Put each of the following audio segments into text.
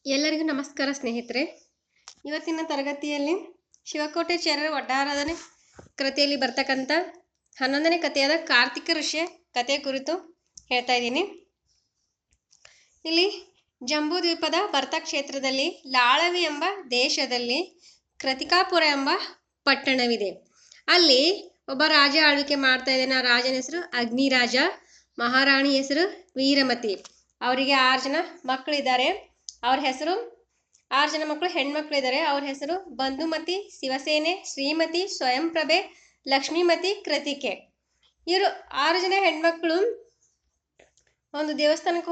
ಎಲ್ಲರಿಗೂ ನಮಸ್ಕಾರ ಸ್ನೇಹಿತರೆ. ಇವತ್ತಿನ ತರಗತಿಯಲ್ಲಿ ಶಿವಕೋಟೆ ಚರರ ಒಡ್ಡಾರಾಧನೆ ಕೃತಿಯಲ್ಲಿ ಬರ್ತಕ್ಕಂಥ 11ನೇ ಕಥೆಯಾದ ಕಾರ್ತಿಕ ಋಷಿಯ ಕಥೆ ಕುರಿತು ಹೇಳ್ತಾ ಇದ್ದೀನಿ. ಇಲ್ಲಿ ಜಂಬೂ ದ್ವೀಪದ ಭರ್ತ ಕ್ಷೇತ್ರದಲ್ಲಿ ಲಾಳವಿ ಎಂಬ ದೇಶದಲ್ಲಿ ಕೃತಿಕಾಪುರ ಎಂಬ ಪಟ್ಟಣವಿದೆ. ಅಲ್ಲಿ ಒಬ್ಬ ರಾಜ ಆಳ್ವಿಕೆ ಮಾಡ್ತಾ ಇದ್ದಾನೆ. ಆ ರಾಜನ ಹೆಸರು ಅಗ್ನಿರಾಜ, ಮಹಾರಾಣಿ ಹೆಸರು ವೀರಮತಿ. ಅವರಿಗೆ 6 ಜನ ಮಕ್ಕಳಿದ್ದಾರೆ. ಅವ್ರ ಹೆಸರು 6 ಜನ ಮಕ್ಕಳು ಹೆಣ್ಮಕ್ಳಿದ್ದಾರೆ. ಅವ್ರ ಹೆಸರು ಬಂಧುಮತಿ, ಶಿವಸೇನೆ, ಶ್ರೀಮತಿ, ಸ್ವಯಂಪ್ರಭೆ, ಲಕ್ಷ್ಮೀಮತಿ, ಕೃತಿಕೆ. ಇವರು 6 ಜನ ಹೆಣ್ಮಕ್ಳು ಒಂದು ದೇವಸ್ಥಾನಕ್ಕೆ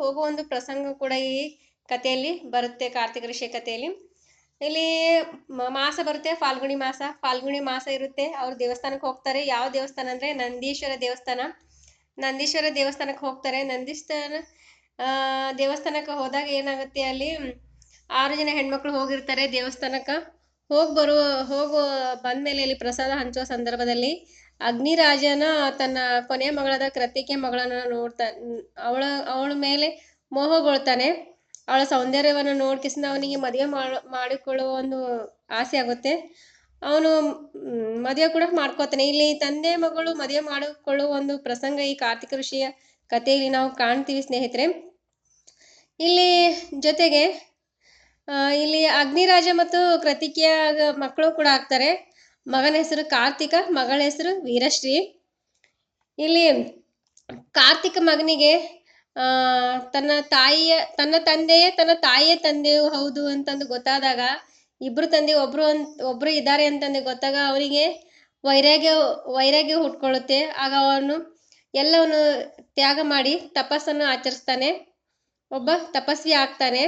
ಹೋಗೋ ಒಂದು ಪ್ರಸಂಗ ಕೂಡ ಈ ಕಥೆಯಲ್ಲಿ ಬರುತ್ತೆ. ಕಾರ್ತಿಕ ಋಷಿಯ ಕಥೆಯಲ್ಲಿ ಇಲ್ಲಿ ಮಾಸ ಬರುತ್ತೆ, ಫಾಲ್ಗುಣಿ ಮಾಸ ಇರುತ್ತೆ. ಅವ್ರು ದೇವಸ್ಥಾನಕ್ಕೆ ಹೋಗ್ತಾರೆ. ಯಾವ ದೇವಸ್ಥಾನ ಅಂದ್ರೆ ನಂದೀಶ್ವರ ದೇವಸ್ಥಾನಕ್ಕೆ ಹೋಗ್ತಾರೆ. ದೇವಸ್ಥಾನಕ್ಕೆ ಹೋದಾಗ ಏನಾಗುತ್ತೆ, ಅಲ್ಲಿ 6 ಜನ ಹೆಣ್ಮಕ್ಳು ಹೋಗಿರ್ತಾರೆ. ದೇವಸ್ಥಾನಕ್ಕೆ ಬಂದ್ಮೇಲೆ ಇಲ್ಲಿ ಪ್ರಸಾದ ಹಂಚುವ ಸಂದರ್ಭದಲ್ಲಿ ಅಗ್ನಿರಾಜನ ತನ್ನ ಕೊನೆಯ ಮಗಳಾದ ಕೃತಿಕೆ ಮಗಳನ್ನ ಅವಳ ಮೇಲೆ ಮೋಹಗೊಳ್ತಾನೆ. ಅವಳ ಸೌಂದರ್ಯವನ್ನು ನೋಡ್ಕಿಸಿದ ಅವನಿಗೆ ಮದುವೆ ಮಾಡಿಕೊಳ್ಳುವ ಒಂದು ಆಸೆ ಆಗುತ್ತೆ. ಅವನು ಮದುವೆ ಕೂಡ ಮಾಡ್ಕೋತಾನೆ. ಇಲ್ಲಿ ತಂದೆ ಮಗಳು ಮದುವೆ ಮಾಡಿಕೊಳ್ಳುವ ಒಂದು ಪ್ರಸಂಗ ಈ ಕಾರ್ತಿಕ ಋಷಿಯ ಕಥೆಯಲ್ಲಿ ನಾವು ಕಾಣ್ತೀವಿ ಸ್ನೇಹಿತರೆ. ಇಲ್ಲಿ ಜೊತೆಗೆ ಇಲ್ಲಿ ಅಗ್ನಿರಾಜ ಮತ್ತು ಕೃತಿಕೆಯ ಮಕ್ಕಳು ಕೂಡ ಆಗ್ತಾರೆ. ಮಗನ ಹೆಸರು ಕಾರ್ತಿಕ, ಮಗಳ ಹೆಸರು ವೀರಶ್ರೀ. ಇಲ್ಲಿ ಕಾರ್ತಿಕ ಮಗನಿಗೆ ತನ್ನ ತಾಯಿಯ ತಂದೆಯು ಹೌದು ಅಂತಂದು ಗೊತ್ತಾದಾಗ, ಇಬ್ರು ತಂದೆ ಒಬ್ರು ಇದ್ದಾರೆ ಅಂತಂದು ಗೊತ್ತಾಗ ಅವನಿಗೆ ವೈರಾಗ್ಯ ಹುಟ್ಕೊಳ್ಳುತ್ತೆ. ಆಗ ಅವನು ಎಲ್ಲವನ್ನು ತ್ಯಾಗ ಮಾಡಿ ತಪಸ್ಸನ್ನು ಆಚರಿಸ್ತಾನೆ. ಒಬ್ಬ ತಪಸ್ವಿ ಆಗ್ತಾನೆ.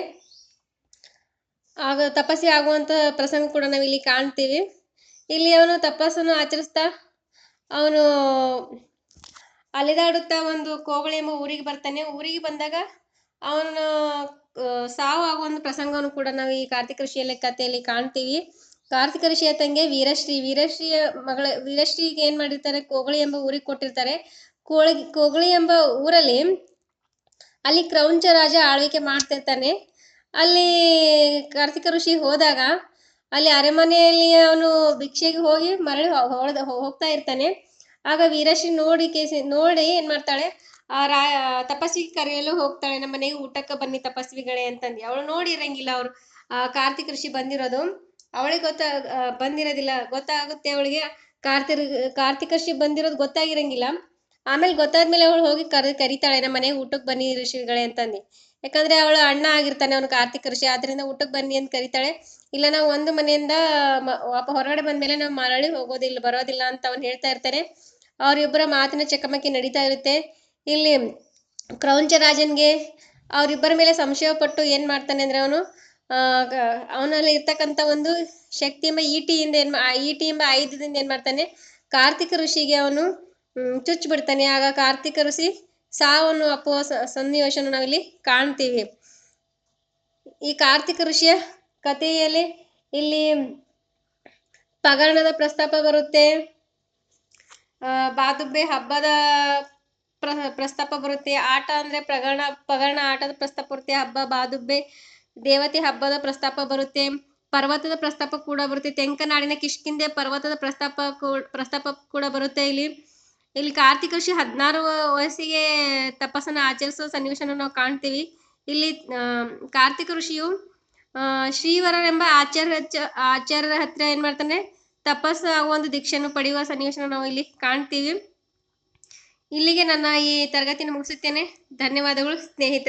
ಆಗ ತಪಸ್ವಿ ಆಗುವಂತ ಪ್ರಸಂಗ ಕೂಡ ನಾವಿಲ್ಲಿ ಕಾಣ್ತೀವಿ. ಇಲ್ಲಿ ಅವನು ತಪಸ್ಸನ್ನು ಆಚರಿಸ್ತಾ ಅವನು ಅಲೆದಾಡುತ್ತಾ ಒಂದು ಕೋಗಳೆ ಎಂಬ ಊರಿಗೆ ಬರ್ತಾನೆ. ಊರಿಗೆ ಬಂದಾಗ ಅವನ ಸಾವು ಆಗುವ ಪ್ರಸಂಗವನ್ನು ಕೂಡ ನಾವು ಈ ಕಾರ್ತಿಕ ಋಷಿಯ ಕಥೆಯಲ್ಲಿ ಕಾಣ್ತೀವಿ. ಕಾರ್ತಿಕ ಋಷಿಯ ತಂಗಿ ವೀರಶ್ರೀಗೆ ಏನ್ ಮಾಡಿರ್ತಾರೆ, ಕೋಗಳಿ ಎಂಬ ಊರಿಗೆ ಕೊಟ್ಟಿರ್ತಾರೆ. ಕೋಗಳಿ ಎಂಬ ಊರಲ್ಲಿ ಅಲ್ಲಿ ಕ್ರೌಂಚ ರಾಜ ಆಳ್ವಿಕೆ ಮಾಡ್ತಿರ್ತಾನೆ. ಅಲ್ಲಿ ಕಾರ್ತಿಕ ಋಷಿ ಹೋದಾಗ ಅಲ್ಲಿ ಅರಮನೆಯಲ್ಲಿ ಅವನು ಭಿಕ್ಷೆಗೆ ಹೋಗಿ ಮರಳಿ ಹೋಗ್ತಾ ಇರ್ತಾನೆ. ಆಗ ವೀರಶ್ರೀ ನೋಡಿ ಏನ್ ಮಾಡ್ತಾಳೆ, ತಪಸ್ವಿಗೆ ಕರೆಯಲು ಹೋಗ್ತಾಳೆ. ನಮ್ಮ ಮನೆಗೆ ಊಟಕ್ಕೆ ಬನ್ನಿ ತಪಸ್ವಿಗಳೇ ಅಂತಂದು. ಅವಳು ನೋಡಿರಂಗಿಲ್ಲ ಅವ್ರು ಕಾರ್ತಿಕ ಋಷಿ ಬಂದಿರೋದು. ಅವಳಿಗೆ ಬಂದಿರೋದಿಲ್ಲ, ಗೊತ್ತಾಗುತ್ತೆ ಅವಳಿಗೆ ಕಾರ್ತಿಕ ಋಷಿ ಬಂದಿರೋದು ಗೊತ್ತಾಗಿರಂಗಿಲ್ಲ. ಆಮೇಲೆ ಗೊತ್ತಾದ್ಮೇಲೆ ಅವಳು ಹೋಗಿ ಕರಿತಾಳೆ, ನಮ್ಮ ಮನೆಗೆ ಊಟಕ್ಕೆ ಬನ್ನಿ ಋಷಿಗಳೇ ಅಂತಂದು. ಯಾಕಂದ್ರೆ ಅವಳ ಅಣ್ಣ ಆಗಿರ್ತಾನೆ ಅವನು ಕಾರ್ತಿಕ ಋಷಿ. ಆದ್ರಿಂದ ಊಟಕ್ಕೆ ಬನ್ನಿ ಅಂತ ಕರಿತಾಳೆ. ಇಲ್ಲ, ನಾವು ಒಂದು ಮನೆಯಿಂದ ಹೊರಗಡೆ ಬಂದ್ಮೇಲೆ ನಾವು ಮರಳಿ ಬರೋದಿಲ್ಲ ಅಂತ ಅವನು ಹೇಳ್ತಾ ಇರ್ತಾನೆ. ಅವರಿಬ್ಬರ ಮಾತಿನ ಚಕಮಕಿ ನಡೀತಾ ಇರುತ್ತೆ. ಇಲ್ಲಿ ಕ್ರೌಂಚ ರಾಜನ್ಗೆ ಅವರಿಬ್ಬರ ಮೇಲೆ ಸಂಶಯ ಪಟ್ಟು ಏನ್ ಮಾಡ್ತಾನೆ ಅಂದ್ರೆ ಅವನಲ್ಲಿ ಇರ್ತಕ್ಕಂಥ ಒಂದು ಶಕ್ತಿ ಎಂಬ ಈಟಿ ಎಂಬ ಆಯುಧದಿಂದ ಏನ್ ಮಾಡ್ತಾನೆ, ಕಾರ್ತಿಕ ಋಷಿಗೆ ಅವನು ಚುಚ್ಚು ಬಿಡ್ತಾನೆ. ಆಗ ಕಾರ್ತಿಕ ಋಷಿ ಸಾವನ್ನು ಅಪ್ಪುವ ಸನ್ನಿವೇಶನ ನಾವಿಲ್ಲಿ ಕಾಣ್ತೀವಿ. ಈ ಕಾರ್ತಿಕ ಋಷಿಯ ಕಥೆಯಲ್ಲಿ ಇಲ್ಲಿ ಪಗರಣದ ಪ್ರಸ್ತಾಪ ಬರುತ್ತೆ, ಬಾದುಬ್ಬೆ ಹಬ್ಬದ ಪ್ರಸ್ತಾಪ ಬರುತ್ತೆ, ಆಟ ಅಂದ್ರೆ ಪಗರಣ ಆಟದ ಪ್ರಸ್ತಾಪ ಬರುತ್ತೆ, ಹಬ್ಬ ಬಾದುಬ್ಬೆ ದೇವತೆ ಹಬ್ಬದ ಪ್ರಸ್ತಾಪ ಬರುತ್ತೆ, ಪರ್ವತದ ಪ್ರಸ್ತಾಪ ಕೂಡ ಬರುತ್ತೆ, ತೆಂಕನಾಡಿನ ಕಿಷ್ಕಿಂದೆ ಪರ್ವತದ ಪ್ರಸ್ತಾಪ ಕೂಡ ಬರುತ್ತೆ. ಇಲ್ಲಿ ಕಾರ್ತಿಕ ಋಷಿ 16 ವಯಸ್ಸಿಗೆ ತಪಸ್ಸನ್ನು ಆಚರಿಸುವ ಸನ್ನಿವೇಶನ ನಾವು ಕಾಣ್ತೀವಿ. ಇಲ್ಲಿ ಕಾರ್ತಿಕ ಋಷಿಯು ಶ್ರೀವರರೆಂಬ ಆಚಾರ್ಯರ ಹತ್ರ ಏನ್ ಮಾಡ್ತಾನೆ, ತಪಸ್ಸು ಆಗುವ ಒಂದು ದೀಕ್ಷೆಯನ್ನು ಪಡೆಯುವ ಸನ್ನಿವೇಶನ ನಾವು ಇಲ್ಲಿ ಕಾಣ್ತೀವಿ. ಇಲ್ಲಿಗೆ ನನ್ನ ಈ ತರಗತಿಯನ್ನು ಮುಗಿಸುತ್ತೇನೆ. ಧನ್ಯವಾದಗಳು ಸ್ನೇಹಿತರೆ.